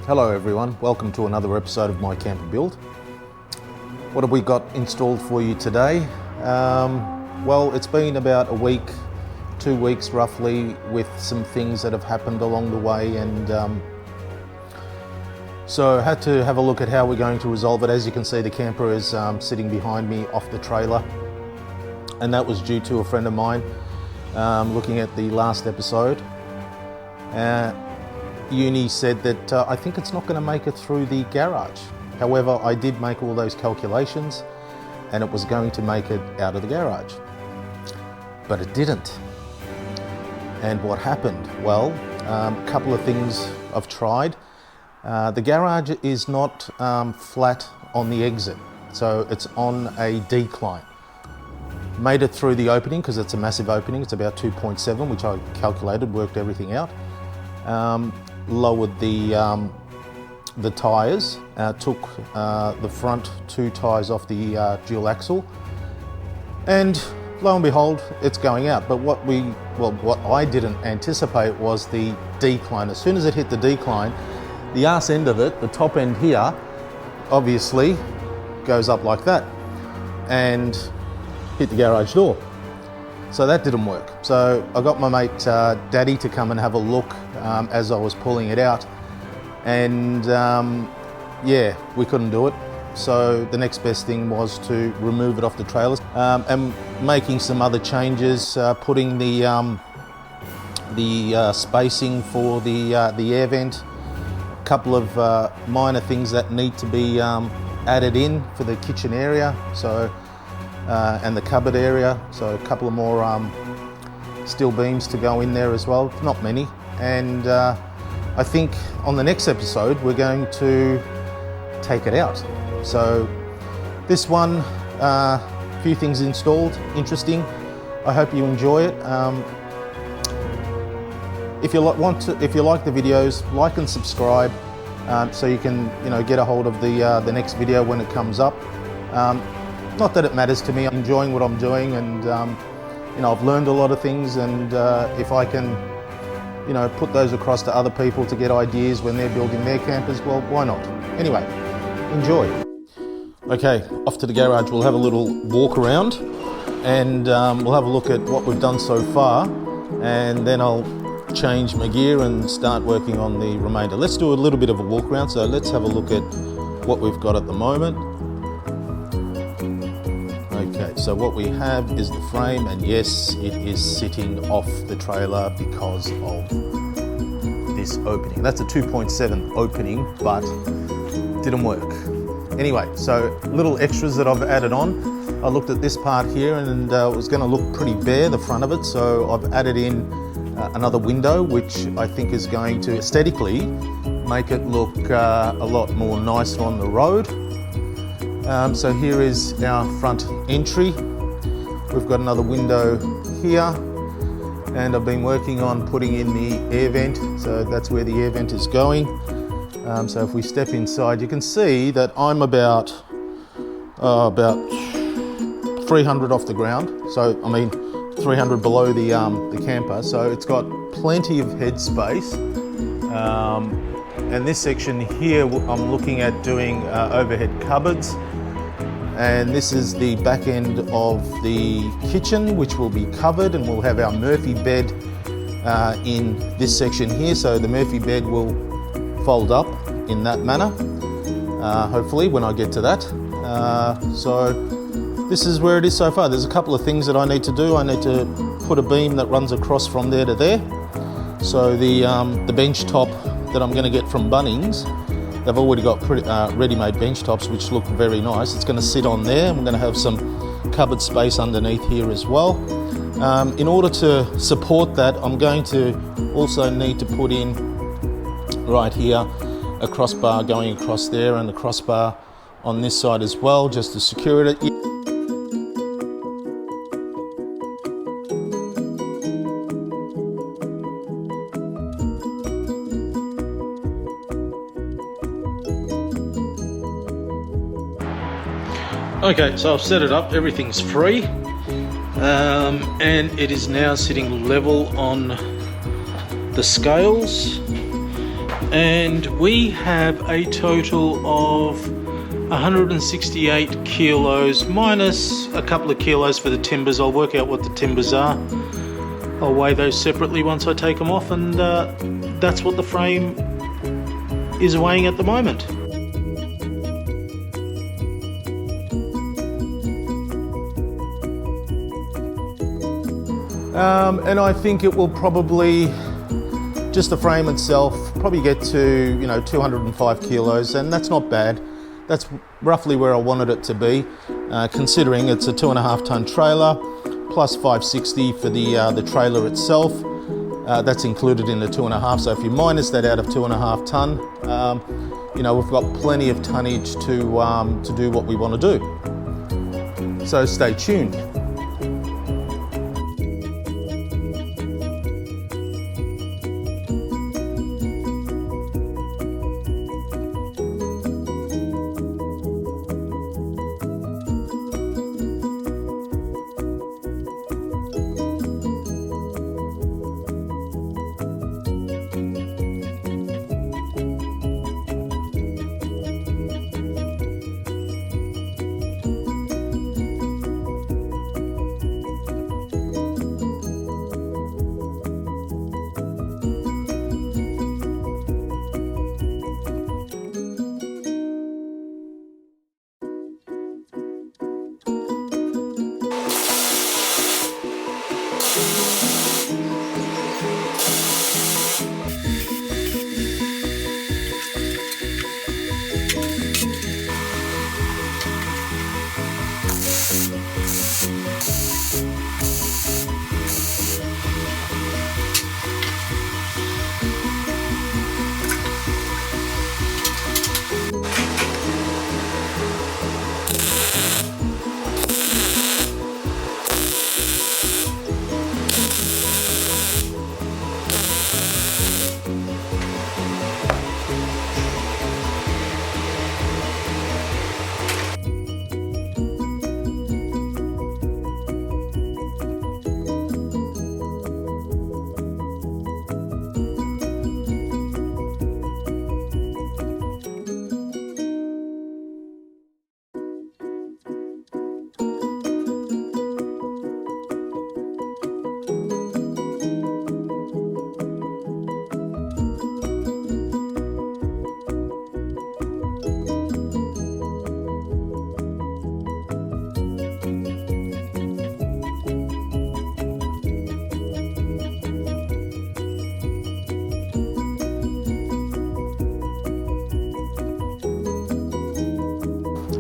Hello everyone, welcome to another episode of My Camper Build. What have we got installed for you today? Well, it's been about a week, 2 weeks roughly, with some things that have happened along the way, and so I had to have a look at how we're going to resolve it. As you can see, the camper is sitting behind me off the trailer, and that was due to a friend of mine looking at the last episode. Uni said that I think it's not going to make it through the garage. However, I did make all those calculations and it was going to make it out of the garage. But it didn't. And what happened? Well, a couple of things I've tried. The garage is not flat on the exit, so it's on a decline. Made it through the opening because it's a massive opening. It's about 2.7, which I calculated, worked everything out. Lowered the tyres, took the front 2 tyres off the dual axle, and lo and behold, it's going out. But what I didn't anticipate was the decline. As soon as it hit the decline, the arse end of it, the top end here, obviously goes up like that and hit the garage door. So that didn't work. So I got my mate Daddy to come and have a look as I was pulling it out, and yeah, we couldn't do it. So the next best thing was to remove it off the trailers, and making some other changes, putting the spacing for the air vent, a couple of minor things that need to be added in for the kitchen area. So. And the cupboard area, so a couple of more steel beams to go in there as well, not many. And I think on the next episode we're going to take it out. So this one, a few things installed, interesting. I hope you enjoy it. If you like the videos, like and subscribe, so you can get a hold of the next video when it comes up. Not that it matters to me. I'm enjoying what I'm doing, and I've learned a lot of things, and if I can put those across to other people to get ideas when they're building their campers, well, why not? Anyway, enjoy. Okay, off to the garage. We'll have a little walk around, and we'll have a look at what we've done so far, and then I'll change my gear and start working on the remainder. Let's do a little bit of a walk around. So let's have a look at what we've got at the moment. Okay, so what we have is the frame, and yes, it is sitting off the trailer because of this opening. That's a 2.7 opening, but didn't work. Anyway, so little extras that I've added on. I looked at this part here, and it was going to look pretty bare, the front of it, so I've added in another window, which I think is going to aesthetically make it look a lot more nicer on the road. So here is our front entry. We've got another window here, and I've been working on putting in the air vent, so that's where the air vent is going. So if we step inside, you can see that I'm about 300 off the ground. So I mean 300 below the camper. So it's got plenty of head space. And this section here, I'm looking at doing overhead cupboards. And this is the back end of the kitchen, which will be covered, and we'll have our Murphy bed in this section here. So the Murphy bed will fold up in that manner, hopefully when I get to that. So this is where it is so far. There's a couple of things that I need to do. I need to put a beam that runs across from there to there. So the bench top that I'm going to get from Bunnings, they've already got ready-made bench tops which look very nice. It's going to sit on there, and we're going to have some cupboard space underneath here as well. In order to support that, I'm going to also need to put in right here a crossbar going across there, and a crossbar on this side as well, just to secure it. Okay, so I've set it up, everything's free, and it is now sitting level on the scales. And we have a total of 168 kilos minus a couple of kilos for the timbers. I'll work out what the timbers are. I'll weigh those separately once I take them off, and that's what the frame is weighing at the moment. And I think it will probably, just the frame itself, probably get to 205 kilos, and that's not bad. That's roughly where I wanted it to be, considering it's a 2.5 ton trailer plus 560 for the trailer itself. That's included in the 2.5. So if you minus that out of 2.5 ton, we've got plenty of tonnage to do what we want to do. So stay tuned.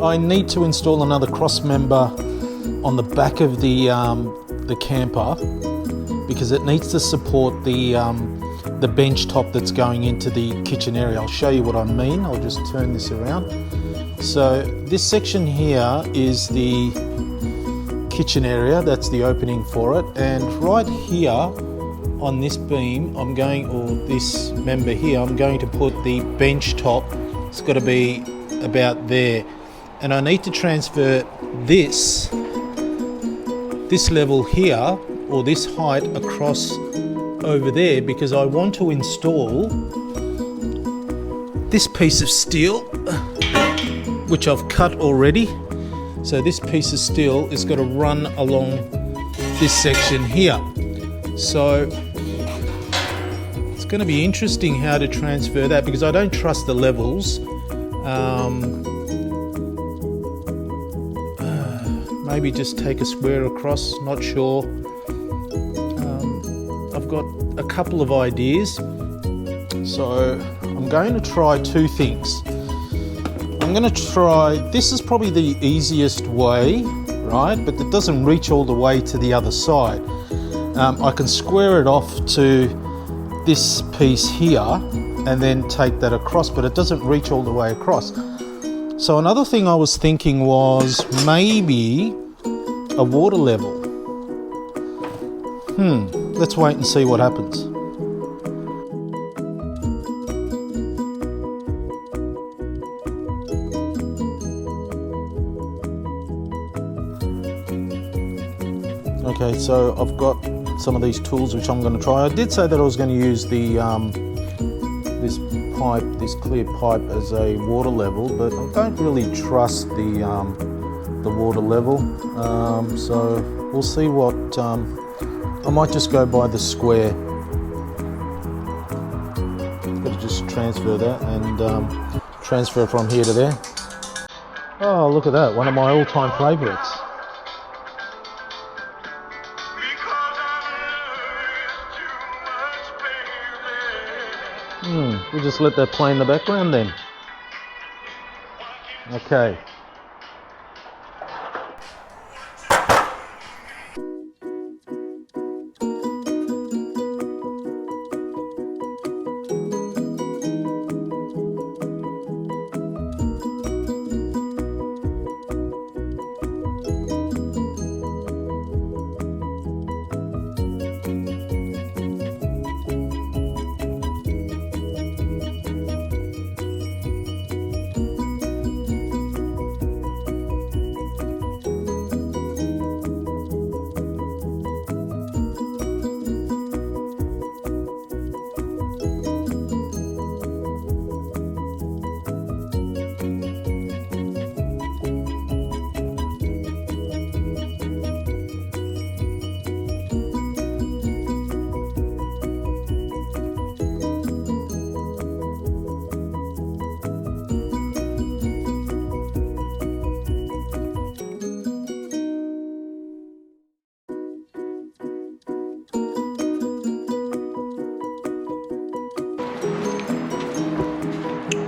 I need to install another cross member on the back of the camper because it needs to support the bench top that's going into the kitchen area. I'll show you what I mean. I'll just turn this around. So this section here is the kitchen area, that's the opening for it, and right here on this beam this member here, I'm going to put the bench top. It's got to be about there, and I need to transfer this level here, or this height, across over there, because I want to install this piece of steel, which I've cut already. So this piece of steel is going to run along this section here. So it's going to be interesting how to transfer that, because I don't trust the levels. Maybe just take a square across, not sure. I've got a couple of ideas. So I'm going to try two things. I'm going to try, this is probably the easiest way, right? But it doesn't reach all the way to the other side. I can square it off to this piece here and then take that across, but it doesn't reach all the way across. So another thing I was thinking was maybe a water level. Let's wait and see what happens. Okay, so I've got some of these tools which I'm going to try. I did say that I was going to use the this pipe, this clear pipe, as a water level, but I don't really trust the water level. So we'll see what, I might just go by the square. Got to just transfer that and transfer from here to there. Oh, look at that, one of my all-time favourites. We'll just let that play in the background then. Okay.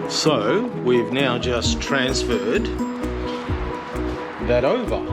So we've now just transferred that over.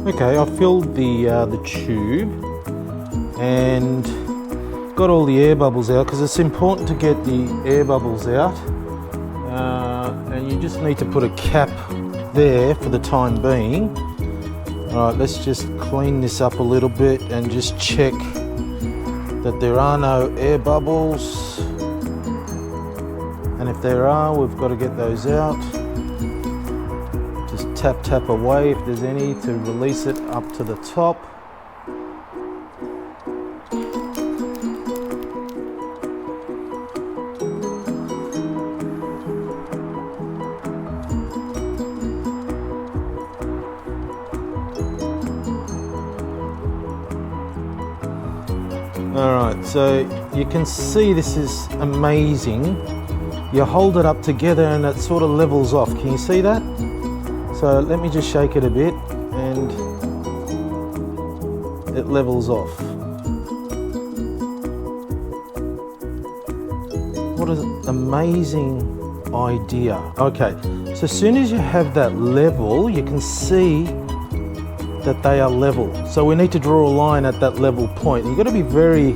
Okay, I filled the tube and got all the air bubbles out, because it's important to get the air bubbles out, and you just need to put a cap there for the time being. Alright, let's just clean this up a little bit and just check that there are no air bubbles, and if there are, we've got to get those out. Just tap away if there's any to release it up to the top. Alright, so you can see this is amazing you hold it up together and it sort of levels off. Can you see that? So let me just shake it a bit and it levels off. What an amazing idea. Okay, so as soon as you have that level, you can see that they are level. So we need to draw a line at that level point. You've got to be very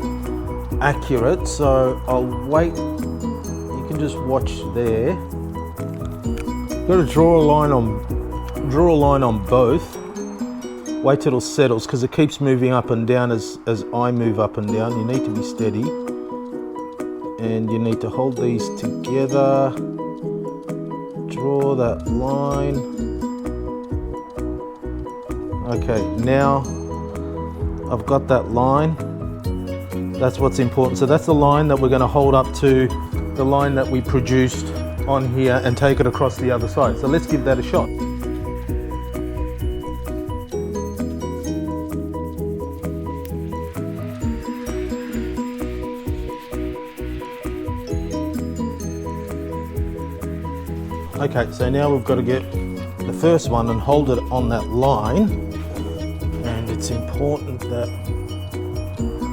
accurate, so I'll wait. You can just watch there. You've got to draw a line on both. Wait till it settles, because it keeps moving up and down as I move up and down. You need to be steady. And you need to hold these together. Draw that line. Okay, now I've got that line. That's what's important. So that's the line that we're going to hold up to the line that we produced on here and take it across the other side. So let's give that a shot. Okay, so now we've got to get the first one and hold it on that line, and it's important that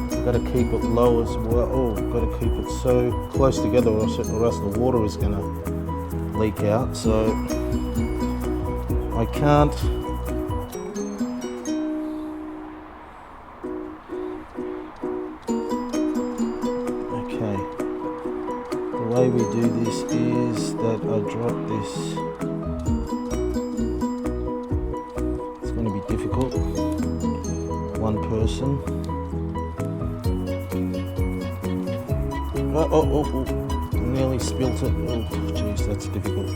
we've got to keep it low as well. Oh, we've got to keep it so close together or else the water is going to leak out. So I can't. Okay. The way we do this is that I drop this. It's going to be difficult. One person. Oh, nearly spilt it. Oh, jeez, that's difficult.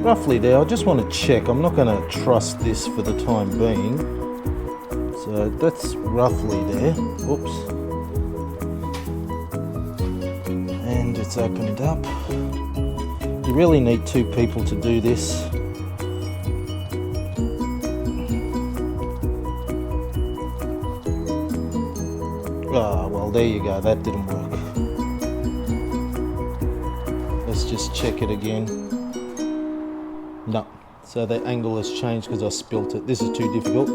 Roughly there, I just want to check. I'm not going to trust this for the time being. So that's roughly there. Oops. And it's opened up. You really need two people to do this. Ah, well, there you go. That didn't work. Let's just check it again. No. So the angle has changed because I spilt it. This is too difficult.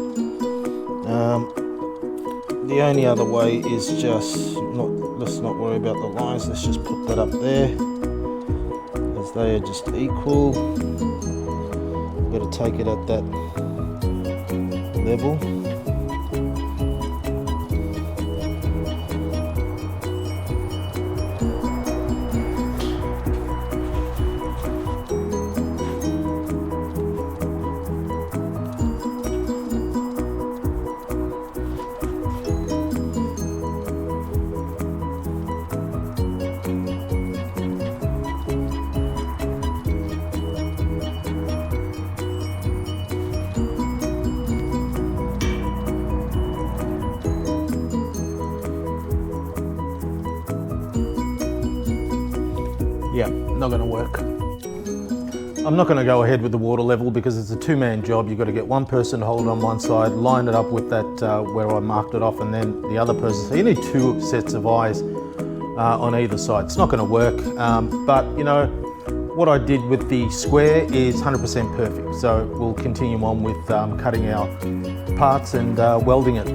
The only other way is just let's not worry about the lines. Let's just put that up there, as they are just equal. We've got to take it at that level. Yeah, not going to work. I'm not going to go ahead with the water level because it's a two-man job. You've got to get one person to hold on one side, line it up with that where I marked it off, and then the other person. So you need two sets of eyes on either side. It's not going to work, but you know, what I did with the square is 100% perfect. So we'll continue on with cutting our parts and welding it.